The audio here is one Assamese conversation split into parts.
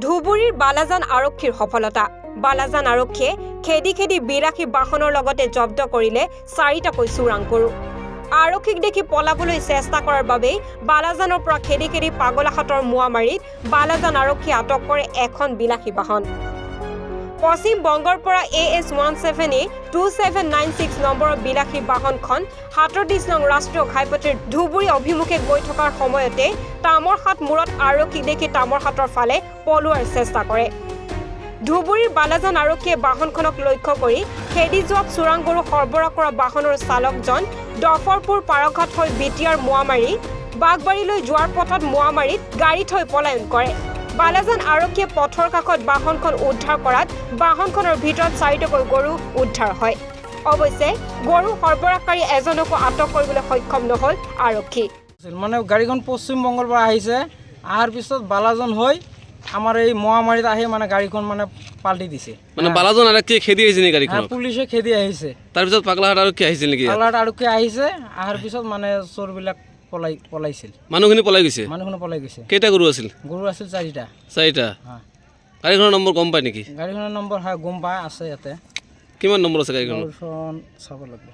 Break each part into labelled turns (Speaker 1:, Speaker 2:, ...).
Speaker 1: ধুবুৰীৰ বালাজান আৰক্ষীৰ সফলতা। বালাজান আৰক্ষীয়ে খেদি খেদি বিলাসী বাহনৰ লগতে জব্দ কৰিলে 4টাকৈ চোৰাং গৰু। আৰক্ষীক দেখি পলাবলৈ চেষ্টা কৰাৰ বাবেই বালাজানৰ পৰা খেদি খেদি পাগলাহাটৰ মোৱামাৰীত বালাজান আৰক্ষীয়ে আটক কৰে এখন বিলাসী বাহন। পশ্চিম বংগৰ পৰা AS17A 2796 নম্বৰৰ বিলাসী বাহনখন 37 নং ৰাষ্ট্ৰীয় ঘাইপথৰ ধুবুৰী অভিমুখে গৈ থকাৰ সময়তে তামৰহাট মূৰত আৰক্ষীক দেখি তামৰহাটৰ ফালে পলোৱাৰ চেষ্টা কৰে। ধুবুৰীৰ বালাজান আৰক্ষীয়ে বাহনখনক লক্ষ্য কৰি খেদি যোৱা চোৰাং গৰু সৰবৰাহ কৰা বাহনৰ চালকজন ডফৰপুৰ পাৰঘাট হৈ বিটিয়াৰ মোৱামাৰী বাগবাৰীলৈ যোৱাৰ পথত মোৱামাৰীত গাড়ী থৈ পলায়ন কৰে। বালাজান আৰক্ষীয়ে পথৰ কাষত বাহনখন উদ্ধাৰ কৰাত বাহনখনৰ ভিতৰত 4টাকৈ গৰু উদ্ধাৰ হয়। অৱশ্যে গৰু সৰবৰাহকাৰী এজনকো আটক কৰিবলৈ সক্ষম নহল আৰক্ষী।
Speaker 2: মানে গাড়ীখন পশ্চিম বংগৰ পৰা আহিছে, অহাৰ পিছত বালাজান হৈ আমাৰ এই মোৱামাৰীত আহি মানে গাড়ীখন মানে পাল্টি দিছে।
Speaker 3: মানে বালাজান আৰক্ষী খেদি আহিছে নেকি গাড়ীখন?
Speaker 2: পুলিচে খেদি আহিছে।
Speaker 3: তাৰপিছত পাগলাহাট আৰক্ষী আহিছিল নেকি?
Speaker 2: পাগলাহাট আৰক্ষী আহিছে, অহাৰ পিছত মানে চোৰবিলাক পলাইছিল।
Speaker 3: মানুহখিনি পলাই গৈছে?
Speaker 2: মানুহখিনি পলাই গৈছে।
Speaker 3: কেইটা গৰু আছিল?
Speaker 2: গৰু আছিল 4টা।
Speaker 3: 4টা? গাড়ীখনৰ নম্বৰ গম পায় নেকি?
Speaker 2: গাড়ীখনৰ নম্বৰ হয় গম পায়, আছে ইয়াতে।
Speaker 3: কিমান নম্বৰ আছে গাড়ীখনৰ?
Speaker 2: চাব লাগিব।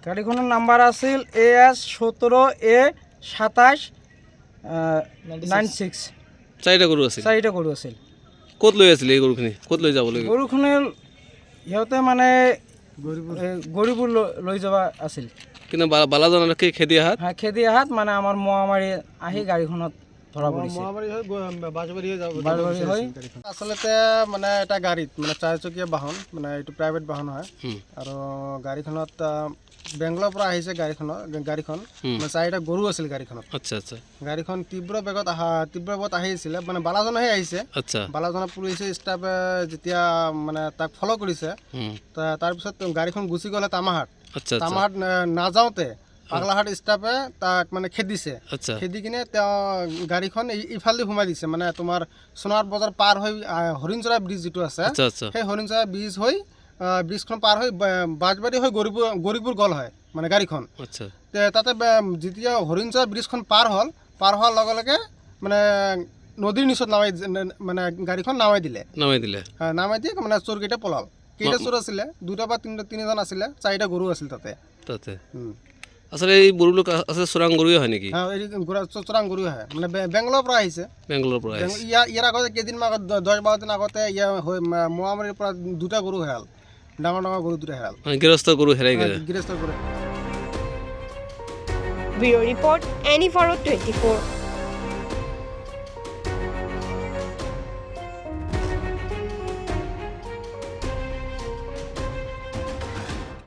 Speaker 2: গাড়ীখনৰ নাম্বাৰ আছিল AS17A2796।
Speaker 3: 4টা গৰু আছিল?
Speaker 2: 4টা গৰু আছিল।
Speaker 3: ক'ত লৈ আছিল এই গৰুখিনি? ক'ত লৈ যাব লাগিব?
Speaker 2: গৰুখিনি সিহঁতে মানে গৰুবোৰ লৈ যাব আছিল।
Speaker 3: কিন্তু বালাজান আৰক্ষী খেদি অহাত
Speaker 2: মানে আমাৰ মোৱামাৰী আহি গাড়ীখনত ধৰা পৰিছে।
Speaker 4: আচলতে মানে এটা গাড়ীত মানে 4চকীয়া বাহন, মানে এইটো প্ৰাইভেট বাহন হয়, আৰু গাড়ীখনত বেংগলৰ পৰা আহিছে। গাড়ীখন মানে 4টা গৰু আছিল গাড়ীখনত।
Speaker 3: আচ্ছা আচ্ছা।
Speaker 4: গাড়ীখন তীব্ৰ বেগত আহিছিলে, মানে বালাজনহে আহিছে।
Speaker 3: আচ্ছা।
Speaker 4: বালাজনৰ পুলিচ ষ্টাফে যেতিয়া মানে তাক ফ'ল' কৰিছে, তাৰপিছত গাড়ীখন গুচি গ'লে তামাহাট। তামাহাট নাযাওঁতে পাগলাহাট ষ্টাফে তাক মানে খেদিছে। খেদি কিনে তেওঁ গাড়ীখন ইফালে সোমাই দিছে, মানে তোমাৰ সোণাৰ বজাৰ পাৰ হৈ হৰিণচৰা ব্ৰিজ যিটো আছে, সেই হৰিণচৰা ব্ৰিজ হৈ ব্ৰিজখন পাৰ হৈ বাজবাৰী হৈ গৌৰীপুৰ গ'ল হয় মানে গাড়ীখন। তাতে যেতিয়া হৰিণচৰা ব্ৰিজখন পাৰ হোৱাৰ লগে লগে মানে নদীৰ নিচত মানে গাড়ীখন নামাই দিলে। নামাই দিয়ে মানে চোৰকেইটা পলাল। কেইটা চোৰ আছিলে? 2টা বা 3জন আছিলে, 4টা গৰু আছিল তাতে।
Speaker 3: আচলতে এই গৰুবিলাক আছে চোৰাং গৰুৱে হয় নেকি?
Speaker 4: চোৰাং গৰুৱে হয়, মানে বেংগলৰ পৰা আহিছে। ইয়াৰ আগতে কেইদিনমান আগত 10-12 দিন আগতে মোৱামাৰীৰ পৰা 2টা গৰু হেৰাল, ডাঙৰ গৰু 2টা হেৰাল।
Speaker 3: গৃহস্থ গৰু হেৰাই গ'ল।
Speaker 1: Bureau report, NE/24।